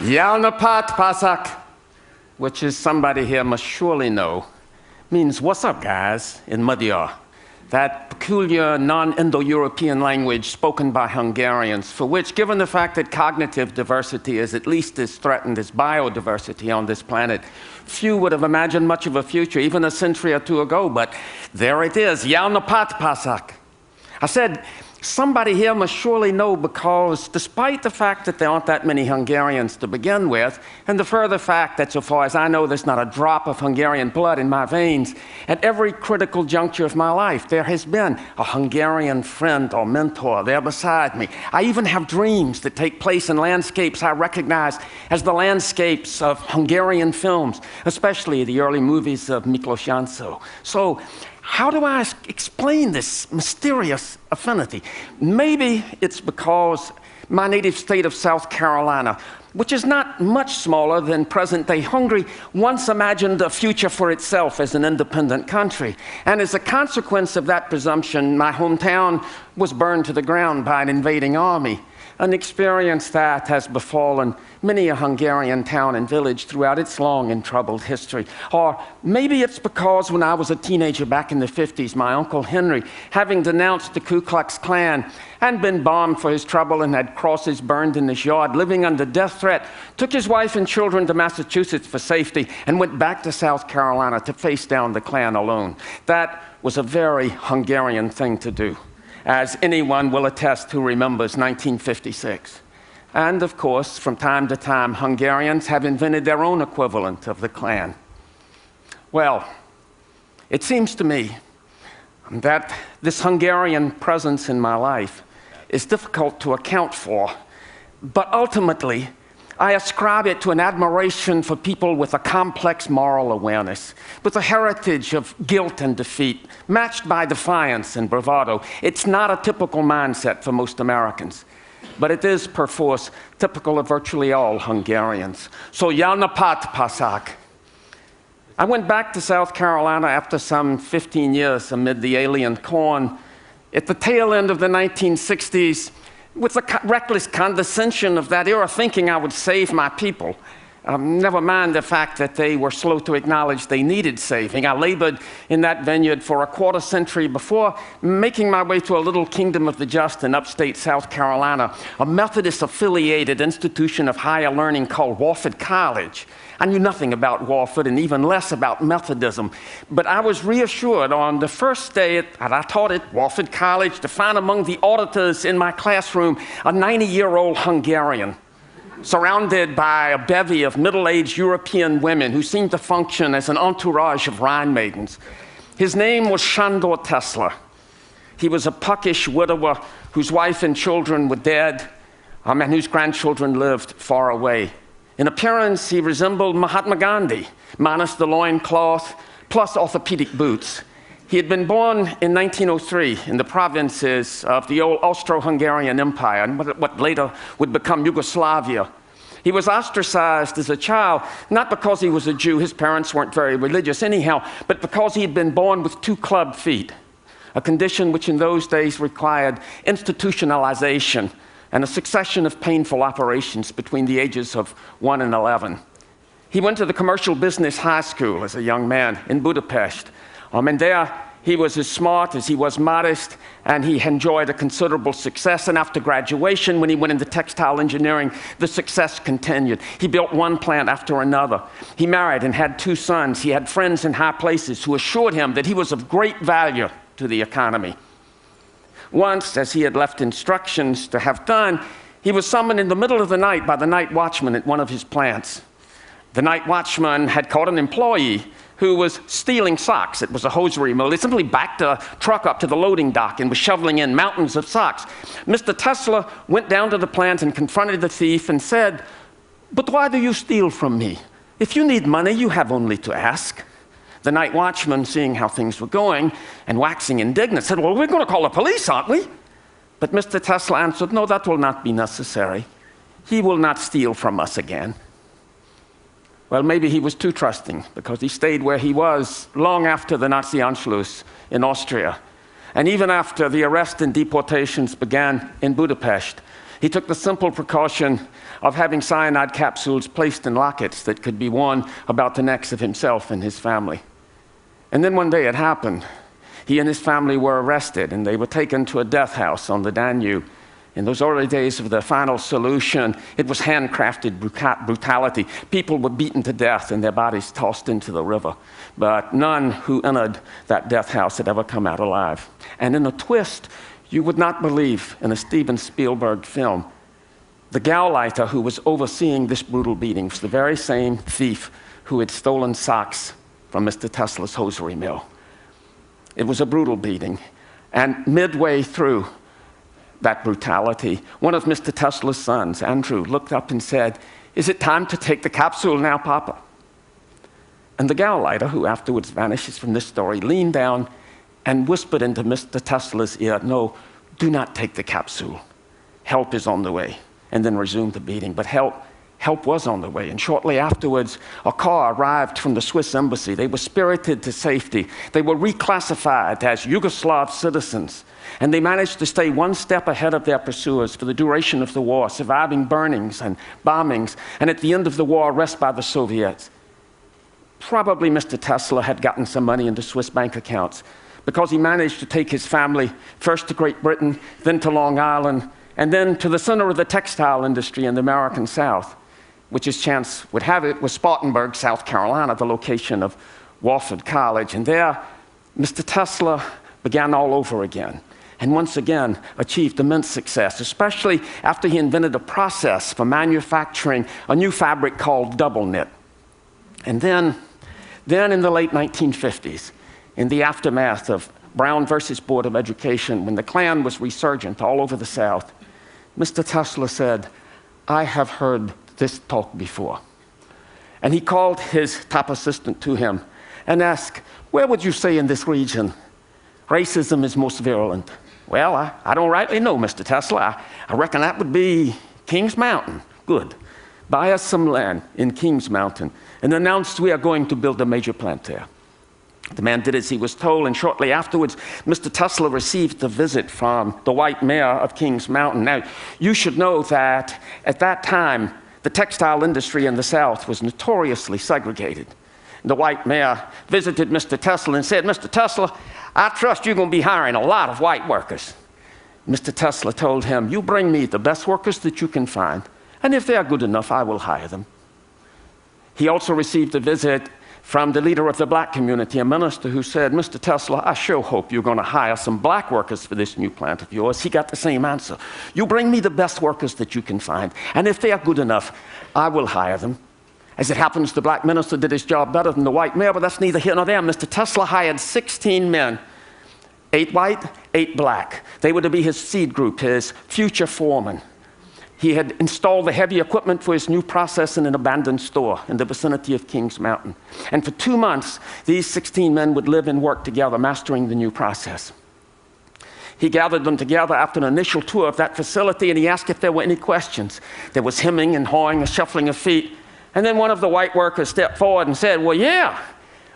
Yalnapat Pasak, which is somebody here must surely know, means "what's up, guys?" in Magyar, that peculiar non-Indo-European language spoken by Hungarians, for which, given the fact that cognitive diversity is at least as threatened as biodiversity on this planet, few would have imagined much of a future even a century or two ago, but there it is, Yalnapat Pasak. I said, somebody here must surely know, because despite the fact that there aren't that many Hungarians to begin with, and the further fact that so far as I know there's not a drop of Hungarian blood in my veins, at every critical juncture of my life there has been a Hungarian friend or mentor there beside me. I even have dreams that take place in landscapes I recognize as the landscapes of Hungarian films, especially the early movies of Miklos Jancsó. So, how do I explain this mysterious affinity? Maybe it's because my native state of South Carolina, which is not much smaller than present-day Hungary, once imagined a future for itself as an independent country. And as a consequence of that presumption, my hometown was burned to the ground by an invading army, an experience that has befallen many a Hungarian town and village throughout its long and troubled history. Or maybe it's because when I was a teenager back in the 50s, my Uncle Henry, having denounced the Ku Klux Klan and been bombed for his trouble and had crosses burned in his yard, living under death threat, took his wife and children to Massachusetts for safety and went back to South Carolina to face down the Klan alone. That was a very Hungarian thing to do, as anyone will attest who remembers 1956. And of course, from time to time, Hungarians have invented their own equivalent of the Klan. Well, it seems to me that this Hungarian presence in my life is difficult to account for, but ultimately, I ascribe it to an admiration for people with a complex moral awareness, with a heritage of guilt and defeat, matched by defiance and bravado. It's not a typical mindset for most Americans, but it is, perforce, typical of virtually all Hungarians. So, Yalnapat Pasak. I went back to South Carolina after some 15 years amid the alien corn. At the tail end of the 1960s, with the reckless condescension of that era, thinking I would save my people. Never mind the fact that they were slow to acknowledge they needed saving. I labored in that vineyard for a quarter century before making my way to a little kingdom of the just in upstate South Carolina, a Methodist-affiliated institution of higher learning called Wofford College. I knew nothing about Wofford and even less about Methodism, but I was reassured on the first day that I taught at Wofford College to find among the auditors in my classroom a 90-year-old Hungarian, surrounded by a bevy of middle-aged European women who seemed to function as an entourage of Rhine maidens. His name was Sandor Teszler. He was a puckish widower whose wife and children were dead, and whose grandchildren lived far away. In appearance, he resembled Mahatma Gandhi, minus the loincloth, plus orthopedic boots. He had been born in 1903 in the provinces of the old Austro-Hungarian Empire, and what later would become Yugoslavia. He was ostracized as a child, not because he was a Jew, his parents weren't very religious anyhow, but because he had been born with 2 club feet, a condition which in those days required institutionalization and a succession of painful operations between the ages of 1 and 11. He went to the commercial business high school as a young man in Budapest. And there he was as smart as he was modest, and he enjoyed a considerable success. And after graduation, when he went into textile engineering, the success continued. He built one plant after another. He married and had 2 sons. He had friends in high places who assured him that he was of great value to the economy. Once, as he had left instructions to have done, he was summoned in the middle of the night by the night watchman at one of his plants. The night watchman had caught an employee who was stealing socks. It was a hosiery mill. They simply backed a truck up to the loading dock and was shoveling in mountains of socks. Mr. Teszler went down to the plant and confronted the thief and said, "But why do you steal from me? If you need money, you have only to ask." The night watchman, seeing how things were going and waxing indignant, said, "Well, we're going to call the police, aren't we?" But Mr. Teszler answered, "No, that will not be necessary. He will not steal from us again." Well, maybe he was too trusting, because he stayed where he was long after the Nazi Anschluss in Austria, and even after the arrest and deportations began in Budapest. He took the simple precaution of having cyanide capsules placed in lockets that could be worn about the necks of himself and his family. And then one day it happened. He and his family were arrested, and they were taken to a death house on the Danube. In those early days of the final solution, it was handcrafted brutality. People were beaten to death and their bodies tossed into the river. But none who entered that death house had ever come out alive. And in a twist you would not believe in a Steven Spielberg film, the Gauleiter who was overseeing this brutal beating was the very same thief who had stolen socks from Mr. Teszler's hosiery mill. It was a brutal beating. And midway through that brutality, one of Mr. Teszler's sons, Andrew, looked up and said, "Is it time to take the capsule now, Papa?" And the Gauleiter, who afterwards vanishes from this story, leaned down and whispered into Mr. Teszler's ear, "No, do not take the capsule. Help is on the way," and then resumed the beating. But help was on the way, and shortly afterwards, a car arrived from the Swiss embassy. They were spirited to safety. They were reclassified as Yugoslav citizens, and they managed to stay one step ahead of their pursuers for the duration of the war, surviving burnings and bombings, and at the end of the war, arrested by the Soviets. Probably Mr. Teszler had gotten some money into Swiss bank accounts, because he managed to take his family first to Great Britain, then to Long Island, and then to the center of the textile industry in the American South, which, as chance would have it, was Spartanburg, South Carolina, the location of Wofford College. And there, Mr. Teszler began all over again, and once again achieved immense success, especially after he invented a process for manufacturing a new fabric called double knit. And then in the late 1950s, in the aftermath of Brown versus Board of Education, when the Klan was resurgent all over the South, Mr. Teszler said, "I have heard this talk before." And he called his top assistant to him and asked, "Where would you say in this region racism is most virulent?" "Well, I don't rightly know, Mr. Teszler. I reckon that would be Kings Mountain." "Good. Buy us some land in Kings Mountain and announced we are going to build a major plant there." The man did as he was told, and shortly afterwards, Mr. Teszler received a visit from the white mayor of Kings Mountain. Now, you should know that at that time, the textile industry in the South was notoriously segregated. The white mayor visited Mr. Teszler and said, "Mr. Teszler, I trust you're going to be hiring a lot of white workers." Mr. Teszler told him, "You bring me the best workers that you can find, and if they are good enough, I will hire them." He also received a visit from the leader of the black community, a minister who said, "Mr. Teszler, I sure hope you're going to hire some black workers for this new plant of yours." He got the same answer. "You bring me the best workers that you can find, and if they are good enough, I will hire them." As it happens, the black minister did his job better than the white mayor, but that's neither here nor there. Mr. Teszler hired 16 men, 8 white, 8 black. They were to be his seed group, his future foremen. He had installed the heavy equipment for his new process in an abandoned store in the vicinity of Kings Mountain. And for 2 months, these 16 men would live and work together, mastering the new process. He gathered them together after an initial tour of that facility, and he asked if there were any questions. There was hemming and hawing, a shuffling of feet. And then one of the white workers stepped forward and said, "Well, yeah,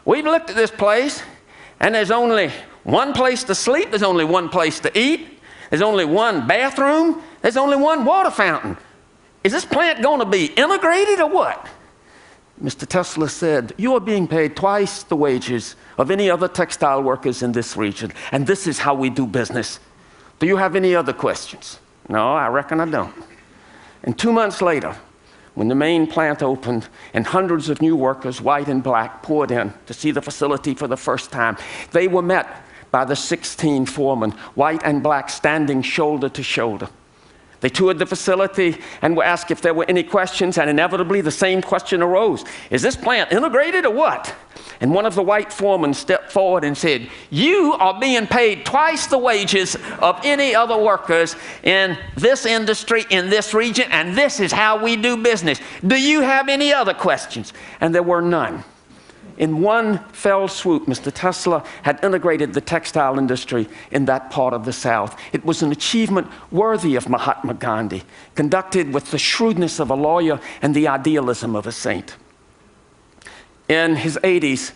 we've looked at this place, and there's only one place to sleep, there's only one place to eat, there's only one bathroom, there's only one water fountain. Is this plant going to be integrated or what?" Mr. Teszler said, "You are being paid twice the wages of any other textile workers in this region, and this is how we do business. Do you have any other questions?" "No, I reckon I don't." And 2 months later, when the main plant opened and hundreds of new workers, white and black, poured in to see the facility for the first time, they were met by the 16 foremen, white and black, standing shoulder to shoulder. They toured the facility and were asked if there were any questions, and inevitably the same question arose. "Is this plant integrated or what?" And one of the white foremen stepped forward and said, "You are being paid twice the wages of any other workers in this industry, in this region, and this is how we do business. Do you have any other questions?" And there were none. In one fell swoop, Mr. Teszler had integrated the textile industry in that part of the South. It was an achievement worthy of Mahatma Gandhi, conducted with the shrewdness of a lawyer and the idealism of a saint. In his 80s,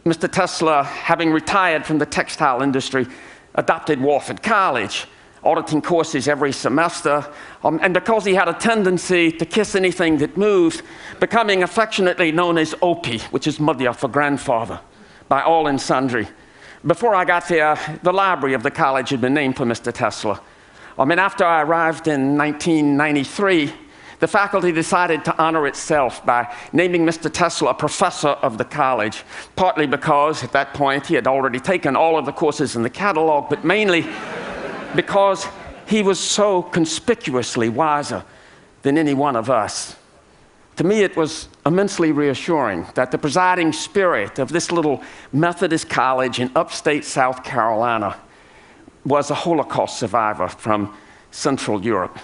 Mr. Teszler, having retired from the textile industry, adopted Wofford College, auditing courses every semester, and because he had a tendency to kiss anything that moved, becoming affectionately known as Opie, which is Madhya for grandfather, by all and sundry. Before I got there, the library of the college had been named for Mr. Teszler. After I arrived in 1993, the faculty decided to honor itself by naming Mr. Teszler a professor of the college, partly because at that point he had already taken all of the courses in the catalog, but mainly because he was so conspicuously wiser than any one of us. To me, it was immensely reassuring that the presiding spirit of this little Methodist college in upstate South Carolina was a Holocaust survivor from Central Europe.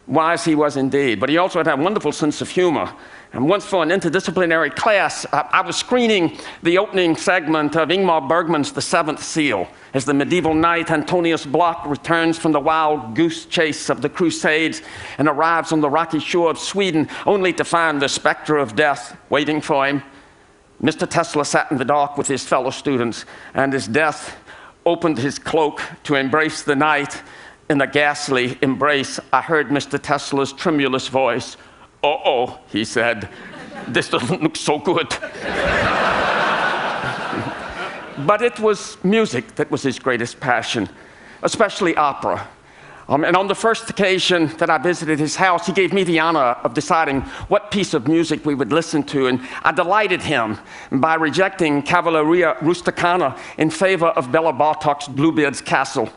Wise he was indeed, but he also had a wonderful sense of humor. And once for an interdisciplinary class, I was screening the opening segment of Ingmar Bergman's The Seventh Seal, as the medieval knight Antonius Block returns from the wild goose chase of the Crusades and arrives on the rocky shore of Sweden, only to find the specter of death waiting for him. Mr. Teszler sat in the dark with his fellow students, and as death opened his cloak to embrace the knight, in a ghastly embrace, I heard Mr. Teszler's tremulous voice. "Uh-oh," he said, "this doesn't look so good." But it was music that was his greatest passion, especially opera. And on the first occasion that I visited his house, he gave me the honor of deciding what piece of music we would listen to, and I delighted him by rejecting Cavalleria Rusticana in favor of Bela Bartok's Bluebeard's Castle.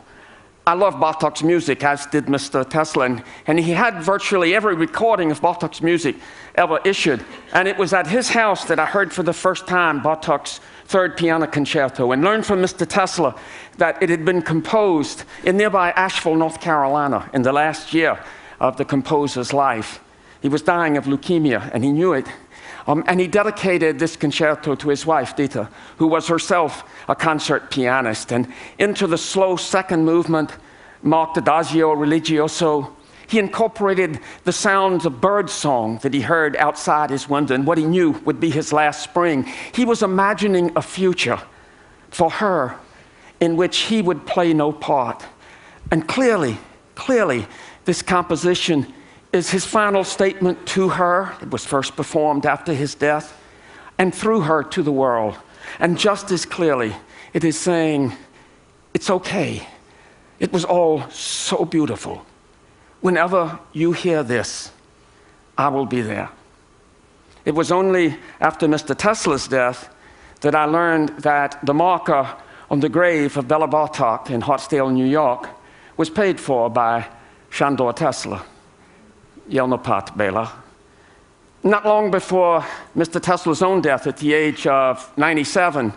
I love Bartok's music, as did Mr. Teszler, and he had virtually every recording of Bartok's music ever issued. And it was at his house that I heard for the first time Bartok's Third Piano Concerto, and learned from Mr. Teszler that it had been composed in nearby Asheville, North Carolina, in the last year of the composer's life. He was dying of leukemia, and he knew it. And he dedicated this concerto to his wife, Dita, who was herself a concert pianist. And into the slow second movement, marked Adagio Religioso, he incorporated the sounds of bird song that he heard outside his window and what he knew would be his last spring. He was imagining a future for her in which he would play no part. And clearly, this composition is his final statement to her. It was first performed after his death, and through her to the world. And just as clearly, it is saying, it's okay. It was all so beautiful. Whenever you hear this, I will be there. It was only after Mr. Teszler's death that I learned that the marker on the grave of Bela Bartok in Hartsdale, New York, was paid for by Sandor Teszler. Jelnopat Bela. Not long before Mr. Teszler's own death at the age of 97,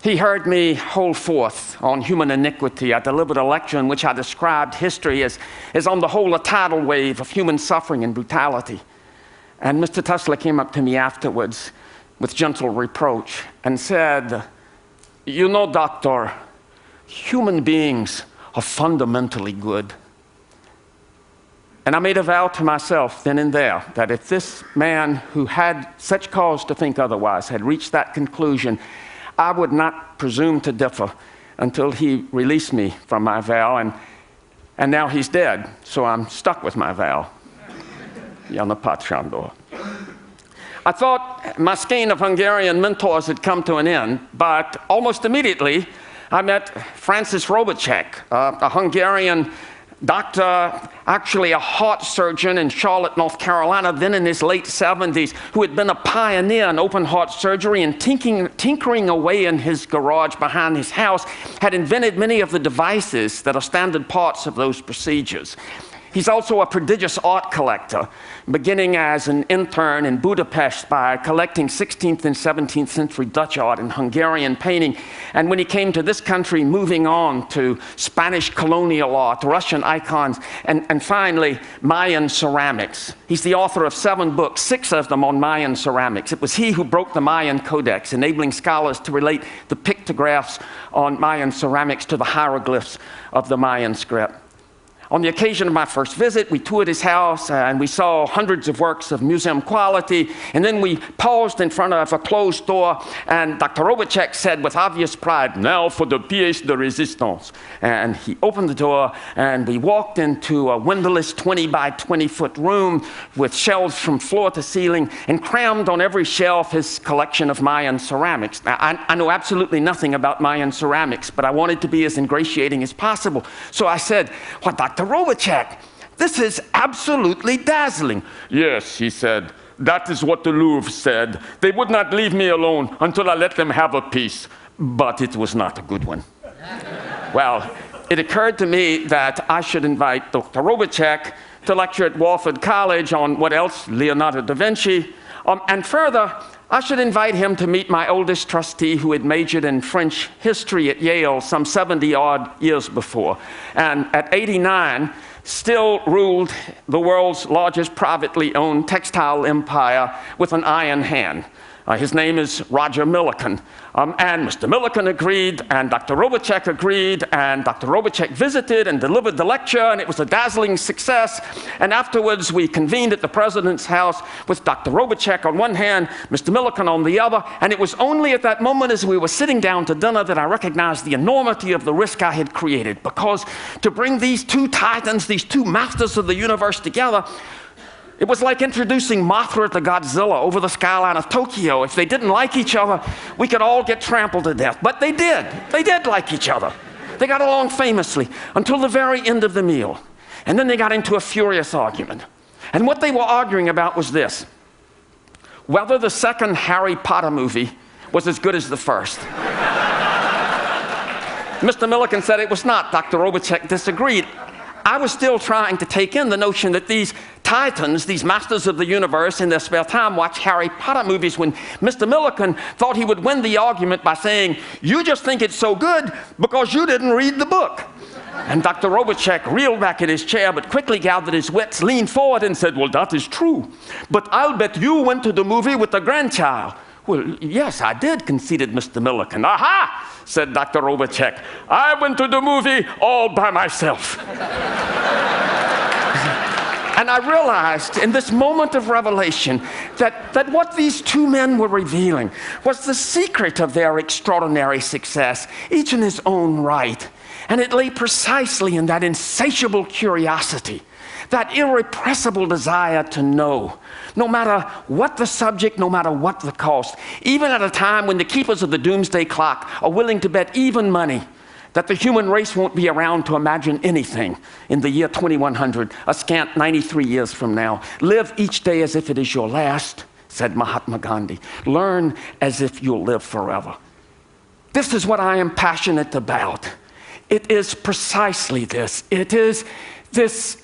he heard me hold forth on human iniquity. I delivered a lecture in which I described history as on the whole a tidal wave of human suffering and brutality. And Mr. Teszler came up to me afterwards with gentle reproach and said, "You know, doctor, human beings are fundamentally good." And I made a vow to myself then and there that if this man who had such cause to think otherwise had reached that conclusion, I would not presume to differ until he released me from my vow. And now he's dead, so I'm stuck with my vow. Jelnopat Sandor. I thought my skein of Hungarian mentors had come to an end, but almost immediately I met Francis Robacek, a Hungarian doctor, actually a heart surgeon in Charlotte, North Carolina, then in his late 70s, who had been a pioneer in open heart surgery and tinkering away in his garage behind his house, had invented many of the devices that are standard parts of those procedures. He's also a prodigious art collector, beginning as an intern in Budapest by collecting 16th and 17th century Dutch art and Hungarian painting. And when he came to this country, moving on to Spanish colonial art, Russian icons, and finally, Mayan ceramics. He's the author of 7 books, 6 of them on Mayan ceramics. It was he who broke the Mayan Codex, enabling scholars to relate the pictographs on Mayan ceramics to the hieroglyphs of the Mayan script. On the occasion of my first visit, we toured his house and we saw hundreds of works of museum quality. And then we paused in front of a closed door, and Dr. Robotchek said with obvious pride, "Now for the pièce de résistance." And he opened the door, and we walked into a windowless 20 by 20 foot room with shelves from floor to ceiling, and crammed on every shelf his collection of Mayan ceramics. Now, I know absolutely nothing about Mayan ceramics, but I wanted to be as ingratiating as possible. So I said, "Well, Dr. Robotchek, this is absolutely dazzling." "Yes," he said, "that is what the Louvre said. They would not leave me alone until I let them have a piece. But it was not a good one." Well, it occurred to me that I should invite Dr. Robotchek to lecture at Wofford College on what else? Leonardo da Vinci. And further, I should invite him to meet my oldest trustee who had majored in French history at Yale some 70-odd years before, and at 89, still ruled the world's largest privately owned textile empire with an iron hand. His name is Roger Millikan. And Mr. Millikan agreed, and Dr. Robotchek agreed, and Dr. Robotchek visited and delivered the lecture, and it was a dazzling success. And afterwards, we convened at the president's house with Dr. Robotchek on one hand, Mr. Millikan on the other, and it was only at that moment as we were sitting down to dinner that I recognized the enormity of the risk I had created, because to bring these two titans, these two masters of the universe together, it was like introducing Mothra to Godzilla over the skyline of Tokyo. If they didn't like each other, we could all get trampled to death. But they did. They did like each other. They got along famously until the very end of the meal. And then they got into a furious argument. And what they were arguing about was this: whether the second Harry Potter movie was as good as the first. Mr. Millikan said it was not. Dr. Robotchek disagreed. I was still trying to take in the notion that these titans, these masters of the universe, in their spare time watch Harry Potter movies, when Mr. Millikan thought he would win the argument by saying, "You just think it's so good because you didn't read the book." And Dr. Robotchek reeled back in his chair, but quickly gathered his wits, leaned forward and said, "Well, that is true. But I'll bet you went to the movie with a grandchild." "Well, yes, I did," conceded Mr. Millikan. "Aha!" said Dr. Robotchek. "I went to the movie all by myself." And I realized in this moment of revelation that what these two men were revealing was the secret of their extraordinary success, each in his own right. And it lay precisely in that insatiable curiosity, that irrepressible desire to know, no matter what the subject, no matter what the cost, even at a time when the keepers of the doomsday clock are willing to bet even money that the human race won't be around to imagine anything in the year 2100, a scant 93 years from now. "Live each day as if it is your last," said Mahatma Gandhi. "Learn as if you'll live forever." This is what I am passionate about. It is precisely this. It is this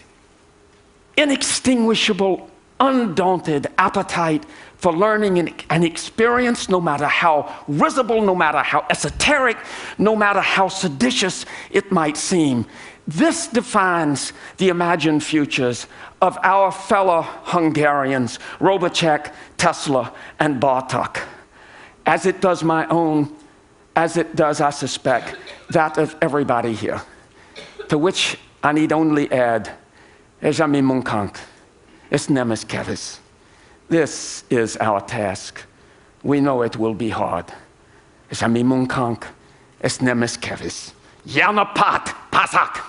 inextinguishable, undaunted appetite for learning and experience, no matter how risible, no matter how esoteric, no matter how seditious it might seem. This defines the imagined futures of our fellow Hungarians, Robotchek, Teszler, and Bartók, as it does my own, as it does, I suspect, that of everybody here. To which I need only add, Ejami Munkank, es nemes kevis. This is our task. We know it will be hard. Ejami Munkank, es nemes kevis. Jana pat, pasak.